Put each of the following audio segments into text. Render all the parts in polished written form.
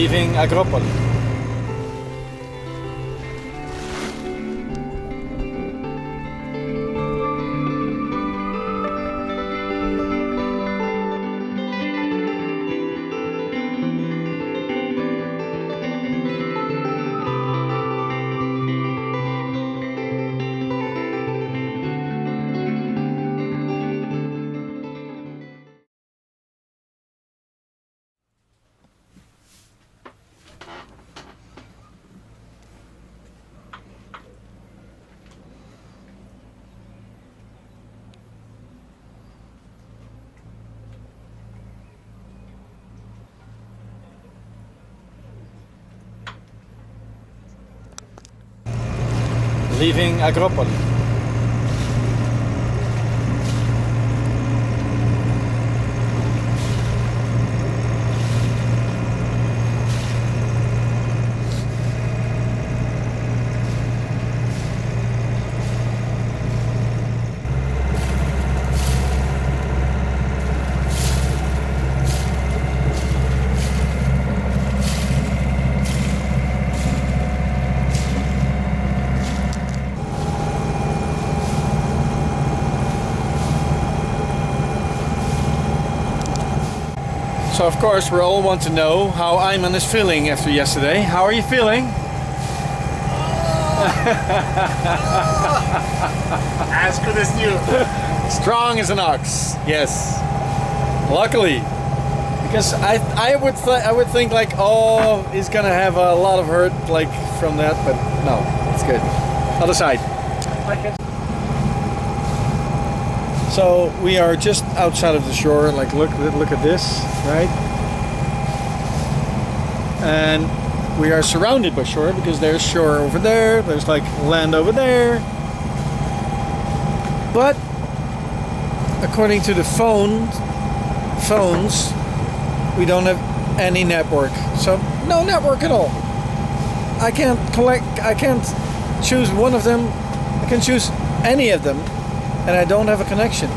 leaving Agropoli. Leaving Agropoli. So of course we all want to know how Ayman is feeling after yesterday. How are you feeling? As good as new. Strong as an ox. Yes. Luckily, because I would think like, oh, he's gonna have a lot of hurt like from that, but no, it's good. Other side. So we are just outside of the shore. Like look at this, right? And we are surrounded by shore because there's shore over there. There's like land over there. But according to the phones, we don't have any network. So no network at all. I can't choose one of them. I can choose any of them, and I don't have a connection.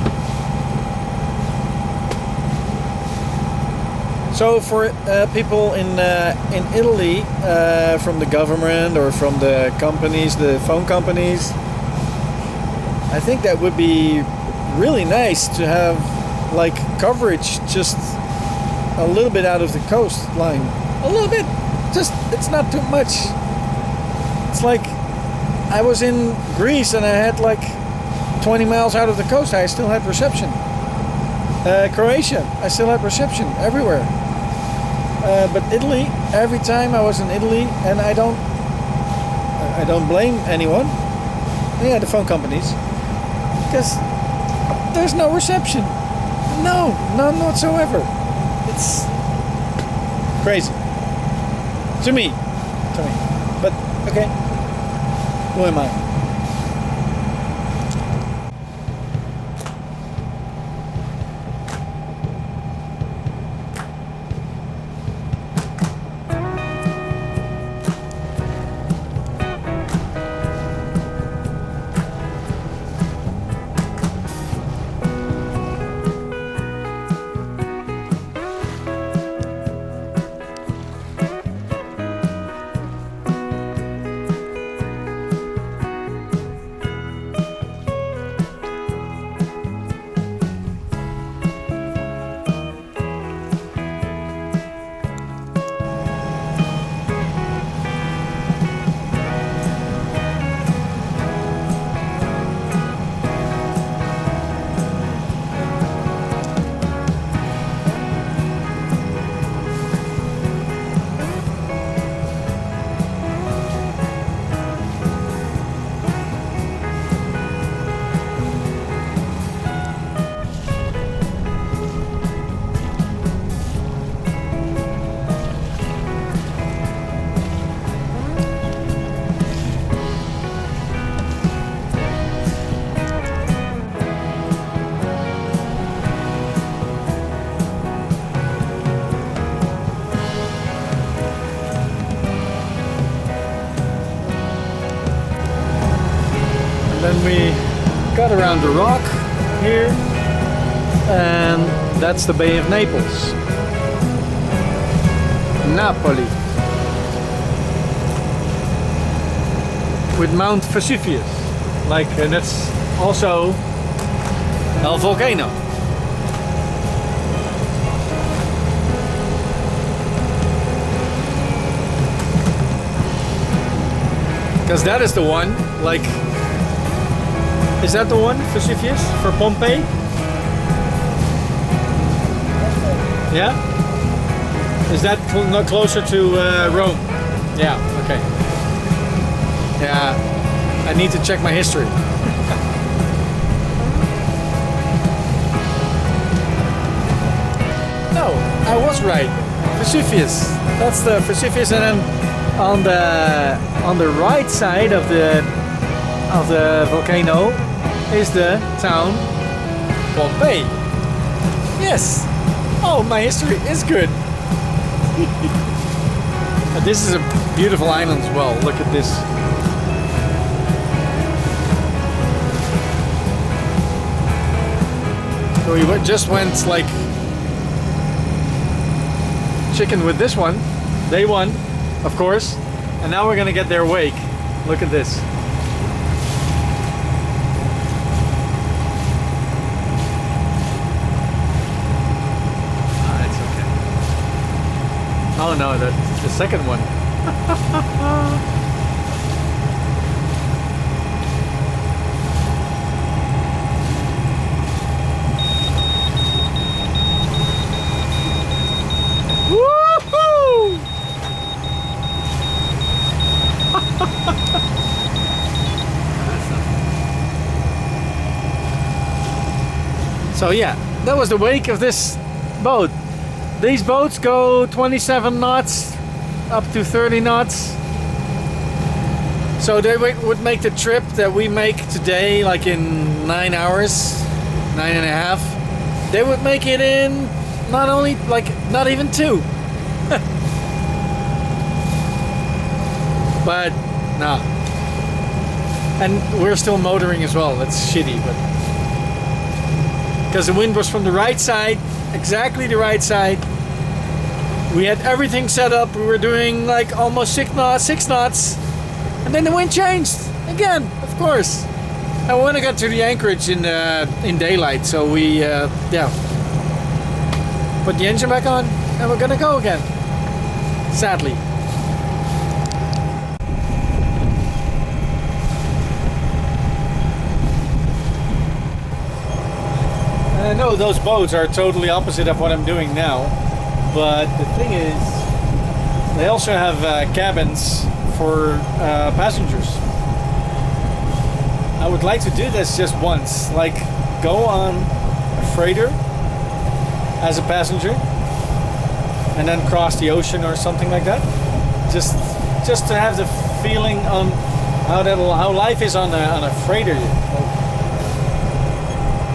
So for people in Italy, from the government or from the companies, the phone companies, I think that would be really nice to have like coverage just a little bit out of the coastline. A little bit. Just, it's not too much. It's like I was in Greece and I had like 20 miles out of the coast, I still had reception. Croatia, I still had reception everywhere. But Italy, every time I was in Italy, and I don't blame anyone. Yeah, the phone companies, because there's no reception. No, none whatsoever. It's crazy to me. But okay, who am I? Then we got around the rock here, and that's the Bay of Naples. Napoli. With Mount Vesuvius. Like, and that's also a volcano. Because that is the one, like, is that the one, Vesuvius, for Pompeii? Yeah? Is that not closer to Rome? Yeah, okay. Yeah, I need to check my history. No, I was right. Vesuvius. That's the Vesuvius, and then on the right side of the volcano is the town Pompeii. Yes. Oh, my history is good. This is a beautiful island as well. Look at this. So we just went like chicken with this one. They won, of course. And now we're gonna get their wake. Look at this. Ah, it's okay. Oh no, that's the second one. Woohoo! So yeah, that was the wake of this boat. These boats go 27 knots up to 30 knots. So they would make the trip that we make today like in 9 hours, 9.5. They would make it in not only like not even 2. But no. And we're still motoring as well. That's shitty, but because the wind was from the right side, exactly the right side. We had everything set up. We were doing like almost 6 knots, and then the wind changed again, of course. And we want to get to the Anchorage in daylight, so we yeah, put the engine back on, and we're gonna go again. Sadly. I know those boats are totally opposite of what I'm doing now, but the thing is, they also have cabins for passengers. I would like to do this just once, like go on a freighter as a passenger and then cross the ocean or something like that. Just to have the feeling on how life is on a freighter.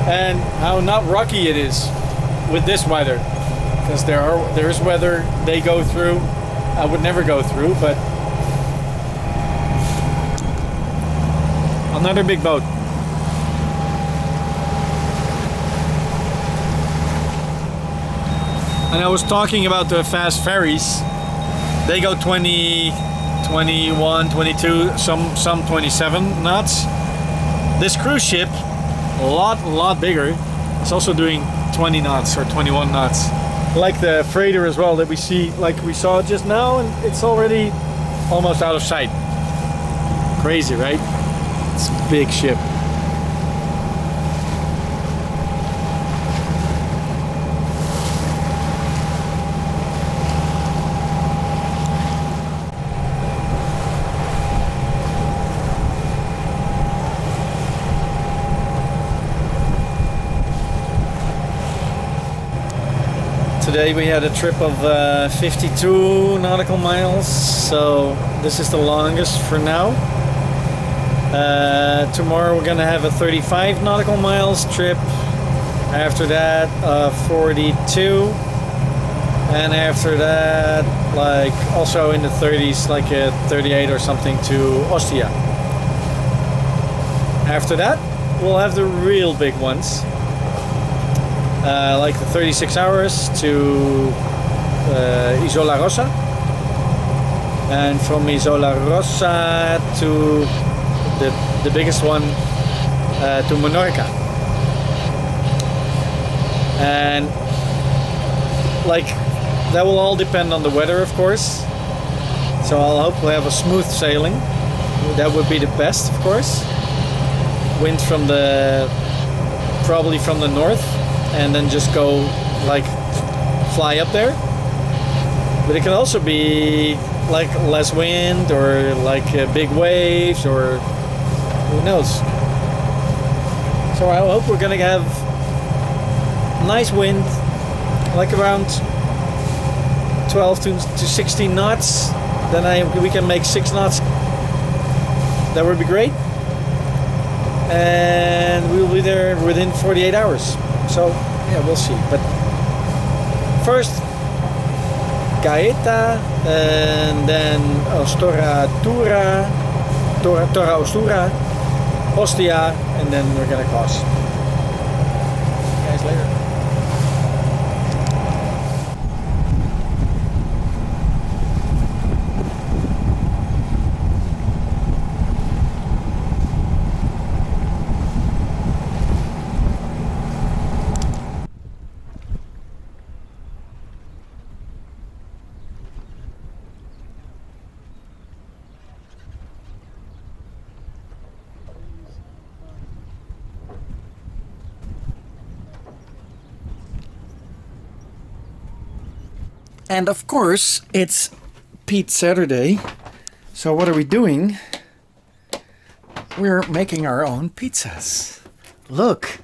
And how not rocky it is with this weather, because there is weather they go through I would never go through, but another big boat. And I was talking about the fast ferries. They go 20, 21, 22, some 27 knots. This cruise ship, a lot bigger, it's also doing 20 knots or 21 knots. Like the freighter as well that we see, like we saw just now, and it's already almost out of sight. Crazy, right? It's a big ship. Today we had a trip of 52 nautical miles, so this is the longest for now. Tomorrow we're gonna have a 35 nautical miles trip. After that 42, and after that like also in the 30s, like a 38 or something to Ostia. After that we'll have the real big ones. Like the 36 hours to Isola Rossa, and from Isola Rossa to the biggest one, to Menorca. And like that will all depend on the weather, of course. So I'll hopefully have a smooth sailing. That would be the best, of course. Wind from probably from the north, and then just go like fly up there. But it can also be like less wind, or like big waves, or who knows. So I hope we're gonna have nice wind, like around 12 to 16 knots. Then we can make 6 knots. That would be great. And we'll be there within 48 hours. So yeah, we'll see. But first, Gaeta, and then Ostora Tora Ostura, Ostia, and then we're gonna cross. See you guys later. And of course, it's Pete Saturday. So what are we doing? We're making our own pizzas. Look,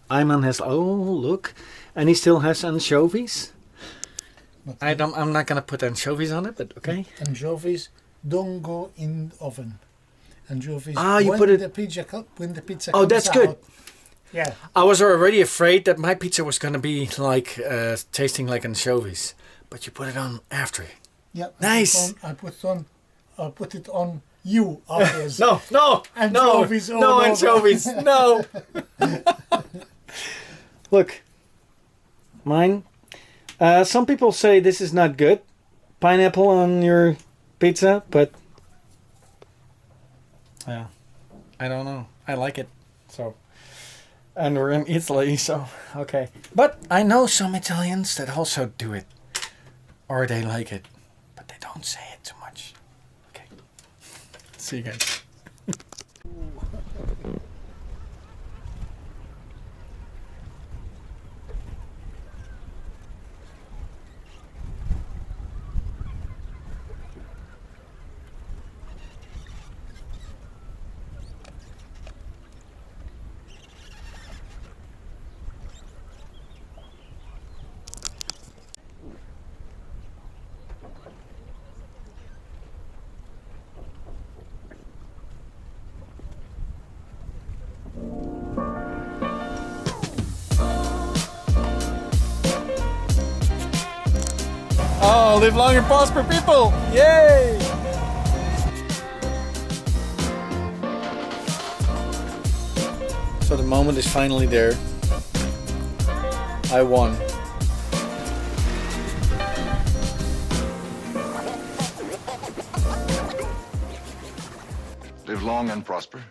I'm on his. Oh, look, and he still has anchovies. I'm not gonna put anchovies on it, but okay. Anchovies don't go in the oven. Anchovies. You put it. When the pizza. Oh, that's good. Yeah. I was already afraid that my pizza was gonna be like tasting like anchovies. But you put it on after. Yeah. Nice. I put it on you afterwards. No, anchovies. No anchovies. No. Look, mine. Some people say this is not good, pineapple on your pizza, but yeah, I don't know. I like it, so. And we're in Italy, so okay. But I know some Italians that also do it. Or they like it, but they don't say it too much. Okay. See you guys. Oh, live long and prosper, people! Yay! So the moment is finally there. I won. Live long and prosper.